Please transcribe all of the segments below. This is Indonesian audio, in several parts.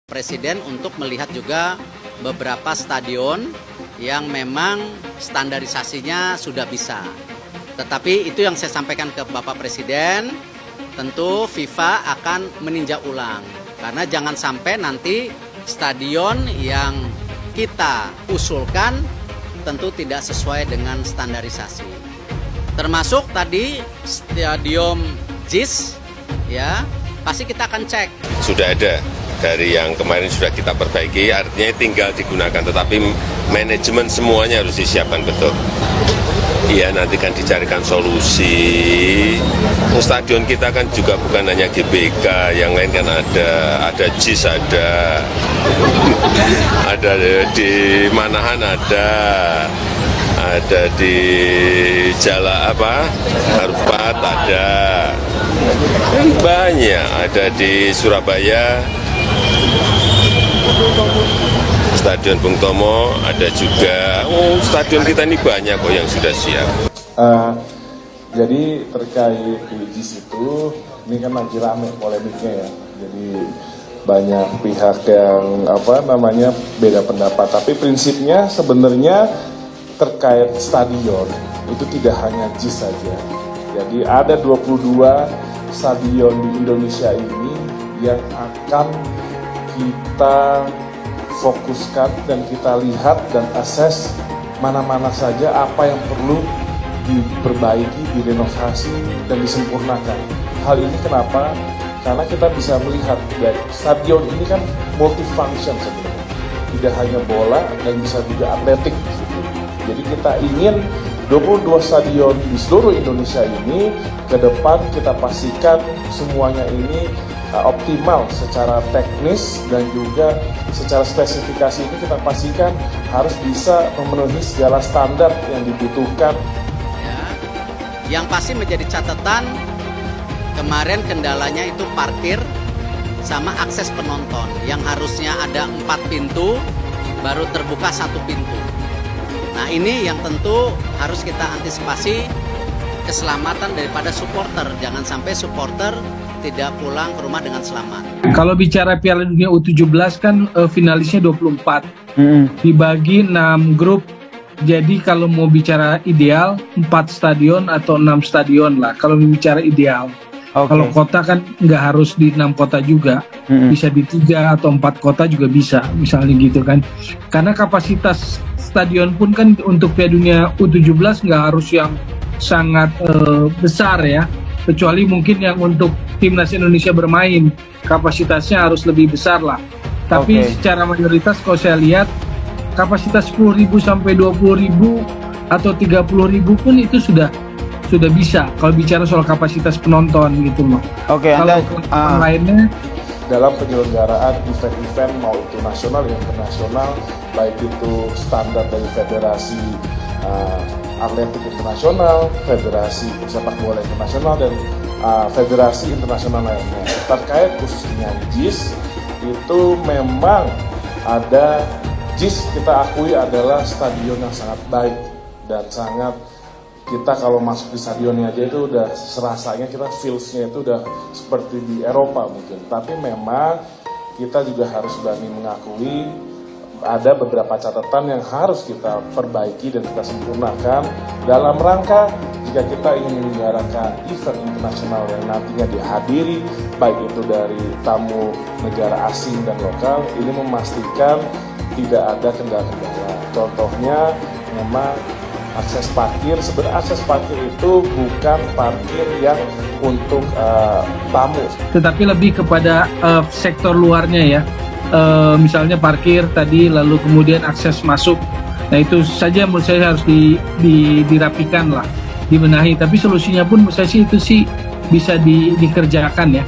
Presiden untuk melihat juga beberapa stadion yang memang standarisasinya sudah bisa. Tetapi itu yang saya sampaikan ke Bapak Presiden, tentu FIFA akan meninjau ulang. Karena jangan sampai nanti stadion yang kita usulkan tentu tidak sesuai dengan standarisasi. Termasuk tadi stadion JIS, ya pasti kita akan cek. Sudah ada. Dari yang kemarin sudah kita perbaiki, artinya tinggal digunakan, tetapi manajemen semuanya harus disiapkan betul. Iya, nanti kan dicarikan solusi. Stadion kita kan juga bukan hanya GBK, yang lain kan ada JIS, ada di Manahan, ada di Harupat, ada banyak, ada di Surabaya. Stadion Bung Tomo ada juga. Stadion kita ini banyak kok yang sudah siap. Jadi terkait JIS itu, ini kan lagi rame polemiknya ya. Jadi banyak pihak yang beda pendapat. Tapi prinsipnya sebenarnya terkait stadion itu tidak hanya JIS saja. Jadi ada 22 stadion di Indonesia ini yang akan kita fokuskan dan kita lihat dan akses mana-mana saja apa yang perlu diperbaiki, direnovasi, dan disempurnakan. Hal ini kenapa? Karena kita bisa melihat dari stadion ini kan multifunction sebenarnya. Tidak hanya bola dan bisa juga atletik. Jadi kita ingin 22 stadion di seluruh Indonesia ini ke depan kita pastikan semuanya ini optimal secara teknis dan juga secara spesifikasi ini kita pastikan harus bisa memenuhi segala standar yang dibutuhkan. Ya, yang pasti menjadi catatan kemarin kendalanya itu parkir sama akses penonton yang harusnya ada 4 pintu baru terbuka 1 pintu. Nah ini yang tentu harus kita antisipasi keselamatan daripada supporter, jangan sampai supporter tidak pulang ke rumah dengan selamat. Kalau bicara Piala Dunia U17 kan finalisnya 24. Dibagi 6 grup. Jadi kalau mau bicara ideal 4 stadion atau 6 stadion lah kalau bicara ideal. Okay. Kalau kota kan nggak harus di 6 kota juga. Bisa di 3 atau 4 kota juga bisa, misalnya gitu kan. Karena kapasitas stadion pun kan untuk Piala Dunia U17 nggak harus yang sangat besar ya. Kecuali mungkin yang untuk timnas Indonesia bermain kapasitasnya harus lebih besar lah. Tapi secara mayoritas kalau saya lihat kapasitas 10.000 sampai 20.000 atau 30.000 pun itu sudah bisa kalau bicara soal kapasitas penonton gitu loh. Kalau lainnya dalam penyelenggaraan event-event mau itu nasional dan internasional, baik itu standar dari federasi atletik internasional, federasi sepak bola internasional, dan federasi internasional lainnya. Terkait khususnya JIS, itu memang ada JIS kita akui adalah stadion yang sangat baik dan sangat, kita kalau masuk di stadionnya aja itu udah serasanya kita feels-nya itu udah seperti di Eropa mungkin. Tapi memang kita juga harus berani mengakui ada beberapa catatan yang harus kita perbaiki dan kita sempurnakan dalam rangka jika kita ingin menyelenggarakan event internasional yang nantinya dihadiri baik itu dari tamu negara asing dan lokal, ini memastikan tidak ada kendala-kendala. Contohnya memang akses parkir. Sebenarnya akses parkir itu bukan parkir yang untuk tamu, tetapi lebih kepada sektor luarnya ya. Misalnya parkir tadi, lalu kemudian akses masuk. Nah itu saja menurut saya harus dirapikan lah, dibenahi. Tapi solusinya pun menurut saya sih itu sih bisa dikerjakan ya.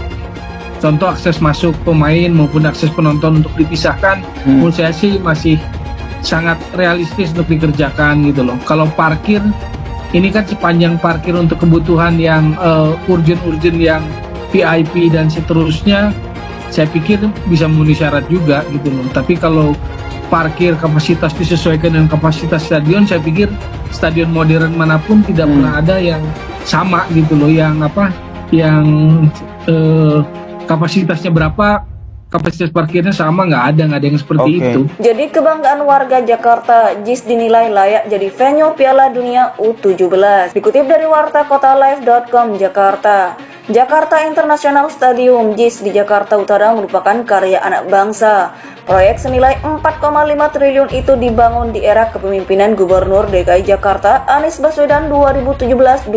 Contoh akses masuk pemain maupun akses penonton untuk dipisahkan, menurut saya sih masih sangat realistis untuk dikerjakan gitu loh. Kalau parkir, ini kan sepanjang parkir untuk kebutuhan yang urgent yang VIP dan seterusnya, saya pikir bisa memenuhi syarat juga gitu loh. Tapi kalau parkir kapasitas disesuaikan dengan kapasitas stadion, saya pikir stadion modern manapun tidak pernah ada yang sama gitu loh, yang kapasitasnya berapa kapasitas parkirnya sama, nggak ada yang seperti itu. Jadi kebanggaan warga Jakarta, JIS dinilai layak jadi venue Piala Dunia U17. Dikutip dari warta kotalive.com Jakarta, Jakarta International Stadium JIS di Jakarta Utara merupakan karya anak bangsa. Proyek senilai 4,5 triliun itu dibangun di era kepemimpinan Gubernur DKI Jakarta Anies Baswedan 2017-2022.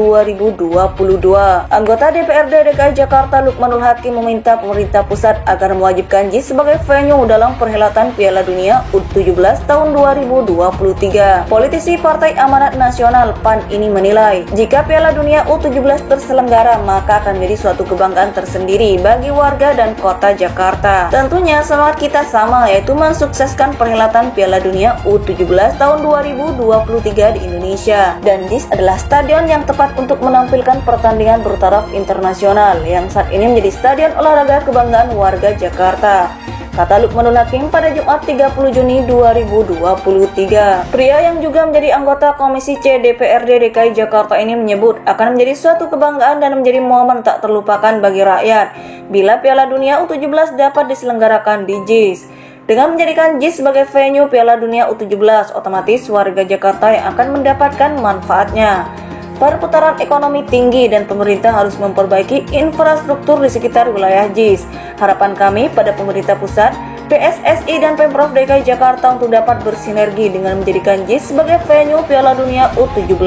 Anggota DPRD DKI Jakarta Lukmanul Hakim meminta pemerintah pusat agar mewajibkan JIS sebagai venue dalam perhelatan Piala Dunia U17 tahun 2023. Politisi Partai Amanat Nasional PAN ini menilai, jika Piala Dunia U17 terselenggara maka akan menjadi suatu kebanggaan tersendiri bagi warga dan kota Jakarta. Tentunya semangat kita sama, yaitu mensukseskan perhelatan Piala Dunia U17 tahun 2023 di Indonesia. Dan JIS adalah stadion yang tepat untuk menampilkan pertandingan bertaraf internasional yang saat ini menjadi stadion olahraga kebanggaan warga Jakarta, kata Lukmanul Hakim pada Jumat 30 Juni 2023. Pria yang juga menjadi anggota Komisi C DPRD DKI Jakarta ini menyebut akan menjadi suatu kebanggaan dan menjadi momen tak terlupakan bagi rakyat bila Piala Dunia U17 dapat diselenggarakan di JIS. Dengan menjadikan JIS sebagai venue Piala Dunia U17, otomatis warga Jakarta yang akan mendapatkan manfaatnya. Perputaran ekonomi tinggi dan pemerintah harus memperbaiki infrastruktur di sekitar wilayah JIS. Harapan kami pada pemerintah pusat, PSSI dan Pemprov DKI Jakarta untuk dapat bersinergi dengan menjadikan JIS sebagai venue Piala Dunia U17,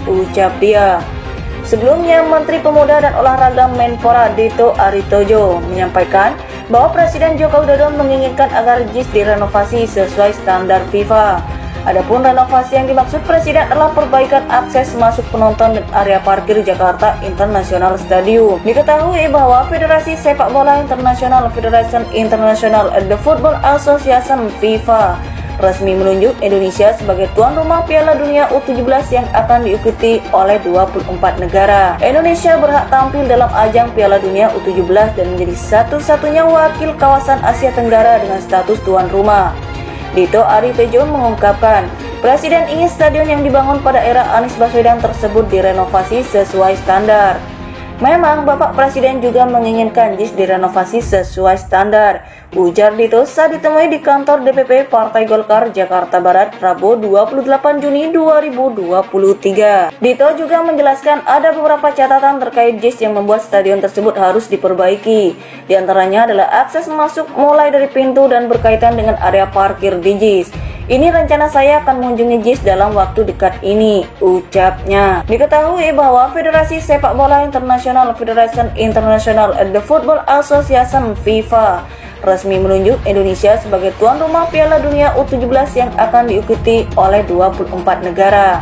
ucap dia. Sebelumnya, Menteri Pemuda dan Olahraga Menpora Dito Aritojo menyampaikan bahwa Presiden Joko Widodo menginginkan agar JIS direnovasi sesuai standar FIFA. Adapun renovasi yang dimaksud Presiden adalah perbaikan akses masuk penonton dan area parkir Jakarta International Stadium. Diketahui bahwa Federasi Sepak Bola Internasional Federation International The Football Association FIFA resmi menunjuk Indonesia sebagai tuan rumah Piala Dunia U17 yang akan diikuti oleh 24 negara. Indonesia berhak tampil dalam ajang Piala Dunia U17 dan menjadi satu-satunya wakil kawasan Asia Tenggara dengan status tuan rumah. Dito Aritejo mengungkapkan, Presiden ingin stadion yang dibangun pada era Anies Baswedan tersebut direnovasi sesuai standar. Memang Bapak Presiden juga menginginkan JIS direnovasi sesuai standar, ujar Dito saat ditemui di kantor DPP Partai Golkar Jakarta Barat Rabu 28 Juni 2023. Dito juga menjelaskan ada beberapa catatan terkait JIS yang membuat stadion tersebut harus diperbaiki. Di antaranya adalah akses masuk mulai dari pintu dan berkaitan dengan area parkir di JIS. Ini rencana saya akan mengunjungi JIS dalam waktu dekat ini, ucapnya. Diketahui bahwa Federasi Sepak Bola Internasional Federation International The Football Association FIFA resmi menunjuk Indonesia sebagai tuan rumah Piala Dunia U17 yang akan diikuti oleh 24 negara.